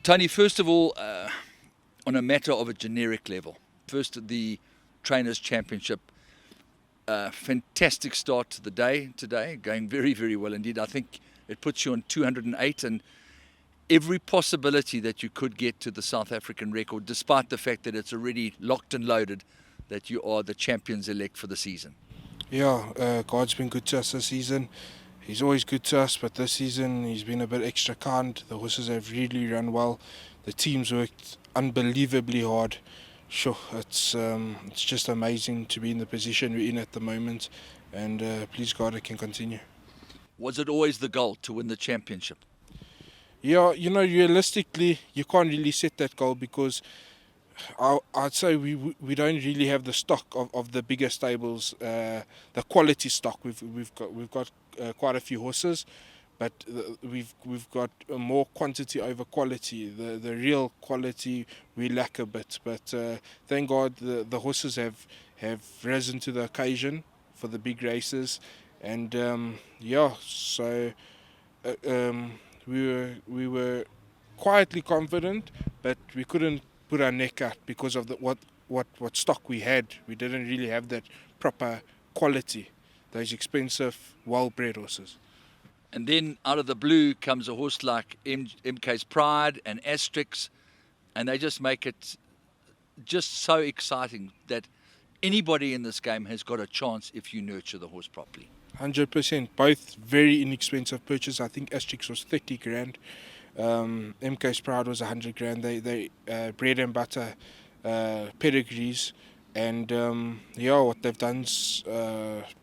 Tony, first of all, on a matter of a generic level, first the Trainers' Championship, fantastic start to the day today, going very, very well indeed. I think it puts you on 208 and every possibility that you could get to the South African record, despite the fact that it's already locked and loaded, that you are the champions-elect for the season. Yeah, God's been good to us this season. He's always good to us, but this season he's been a bit extra kind. The horses have really run well. The team's worked unbelievably hard. Sure, it's just amazing to be in the position we're in at the moment, and please God it can continue. Was it always the goal to win the championship? Yeah, realistically, you can't really set that goal because I'd say we don't really have the stock of the bigger stables, the quality stock. We've got quite a few horses, but we've got more quantity over quality. The real quality we lack a bit, but thank God the horses have risen to the occasion for the big races, and so. We were quietly confident, but we couldn't put our neck out because of what stock we had. We didn't really have that proper quality, those expensive, well-bred horses. And then out of the blue comes a horse like MK's Pride and Asterix, and they just make it just so exciting that anybody in this game has got a chance if you nurture the horse properly. 100%. Both very inexpensive purchase. I think Asterix was 30 grand. MK's Proud was 100 grand. They bread and butter pedigrees, and what they've done's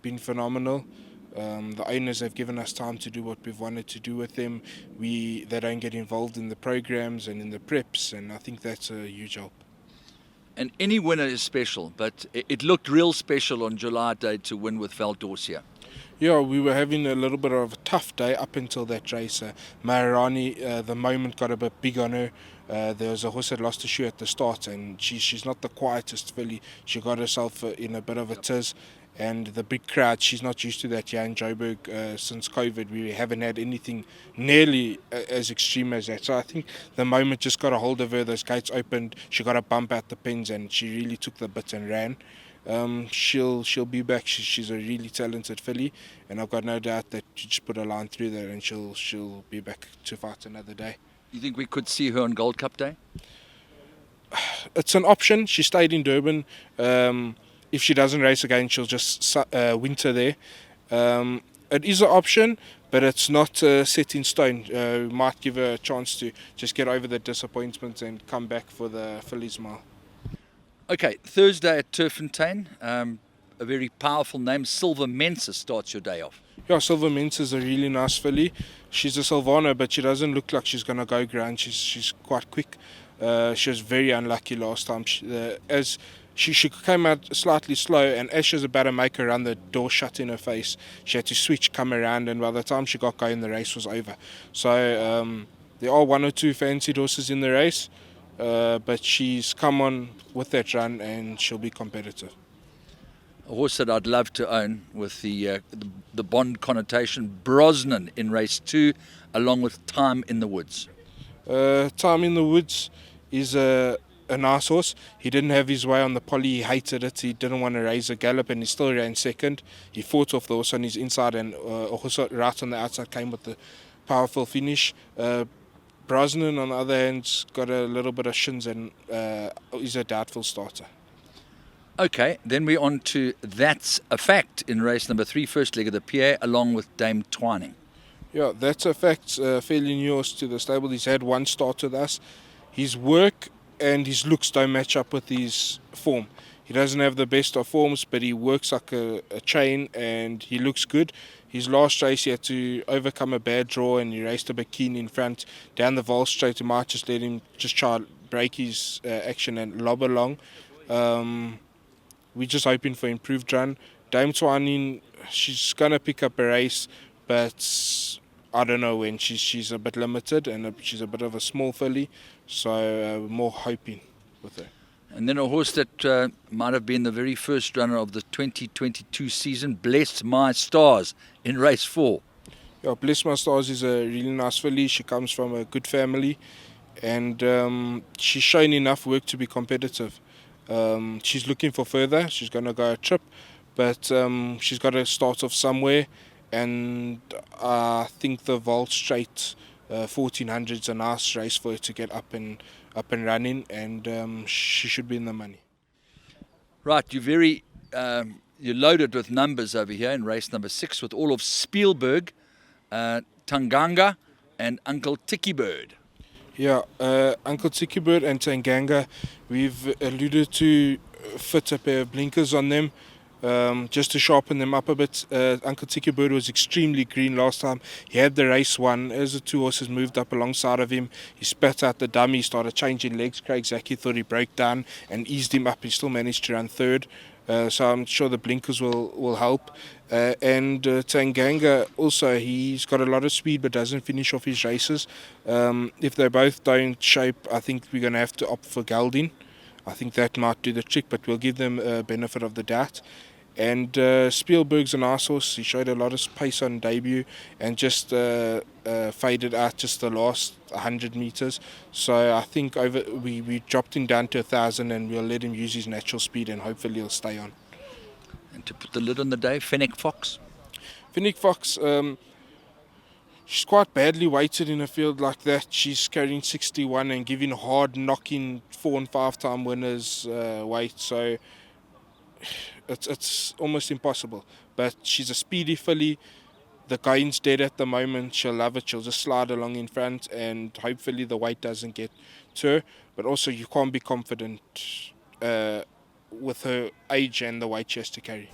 been phenomenal. The owners have given us time to do what we've wanted to do with them. They don't get involved in the programs and in the preps, and I think that's a huge help. And any winner is special, but it looked real special on July Day to win with Vaal. Yeah, we were having a little bit of a tough day up until that race. Maharani, the moment got a bit big on her. There was a horse that lost a shoe at the start, and she's not the quietest filly. She got herself in a bit of a tiz, and the big crowd, she's not used to that here in Joburg since COVID. We haven't had anything nearly as extreme as that. So I think the moment just got a hold of her, those gates opened, she got a bump out the pins, and she really took the bit and ran. She'll be back. She's a really talented filly, and I've got no doubt that you just put a line through there and she'll be back to fight another day. You think we could see her on Gold Cup Day? It's an option. She stayed in Durban. If she doesn't race again, she'll just winter there. It is an option, but it's not set in stone. We might give her a chance to just get over the disappointment and come back for the Fillies Mile. Okay, Thursday at Turffontein, a very powerful name. Silver Mensa starts your day off. Yeah, Silver Mensa is a really nice filly. She's a Silvano, but she doesn't look like she's going to go grand. She's quite quick. She was very unlucky last time. She came out slightly slow, and as she was about to make her run, the door shut in her face. She had to switch, come around, and by the time she got going, the race was over. So there are one or two fancied horses in the race. But she's come on with that run and she'll be competitive. A horse that I'd love to own with the Bond connotation, Brosnan in race 2, along with Time in the Woods. Time in the Woods is a nice horse. He didn't have his way on the poly, he hated it, he didn't want to raise a gallop, and he still ran second. He fought off the horse on his inside, and a horse right on the outside came with the powerful finish. Brosnan, on the other hand, got a little bit of shins and is a doubtful starter. Okay, then we're on to That's a Fact in race number 3, first leg of the PA, along with Dame Twining. Yeah, That's a Fact, fairly new horse to the stable. He's had one start with us. His work and his looks don't match up with his form. He doesn't have the best of forms, but he works like a chain and he looks good. His last race, he had to overcome a bad draw and he raced a bit keen in front. Down the Vaal straight, he might just let him just try to break his action and lob along. We're just hoping for improved run. Dame Twining, she's going to pick up a race, but I don't know when. She's a bit limited and she's a bit of a small filly, so more hoping with her. And then a horse that might have been the very first runner of the 2022 season, Bless My Stars, in race 4. Yeah, Bless My Stars is a really nice filly. She comes from a good family, and she's shown enough work to be competitive. She's looking for further. She's going to go a trip, but she's got to start off somewhere, and I think the vaal straight 1400 is a nice race for her to get up and running, and she should be in the money. Right, you're loaded with numbers over here in race number 6 with all of Spielberg, Tanganga, and Uncle Tiki Bird. Yeah, Uncle Tiki Bird and Tanganga, we've alluded to fit a pair of blinkers on them. Just to sharpen them up a bit. Uncle Tiki Bird was extremely green last time. He had the race won. As the two horses moved up alongside of him, he spat out the dummy, started changing legs. Craig Zaki thought he broke down and eased him up. He still managed to run third. So I'm sure the blinkers will help. And Tanganga also, he's got a lot of speed but doesn't finish off his races. If they both don't shape, I think we're going to have to opt for Galdin. I think that might do the trick, but we'll give them a benefit of the doubt. And Spielberg's a nice horse. He showed a lot of pace on debut and just faded out just the last 100 meters. So I think we dropped him down to 1,000, and we'll let him use his natural speed, and hopefully he'll stay on. And to put the lid on the day, Fennec Fox. Fennec Fox, she's quite badly weighted in a field like that. She's carrying 61 and giving hard knocking 4 and 5 time winners weight. So it's almost impossible. But she's a speedy filly. The gain's dead at the moment. She'll love it. She'll just slide along in front, and hopefully the weight doesn't get to her. But also you can't be confident with her age and the weight she has to carry.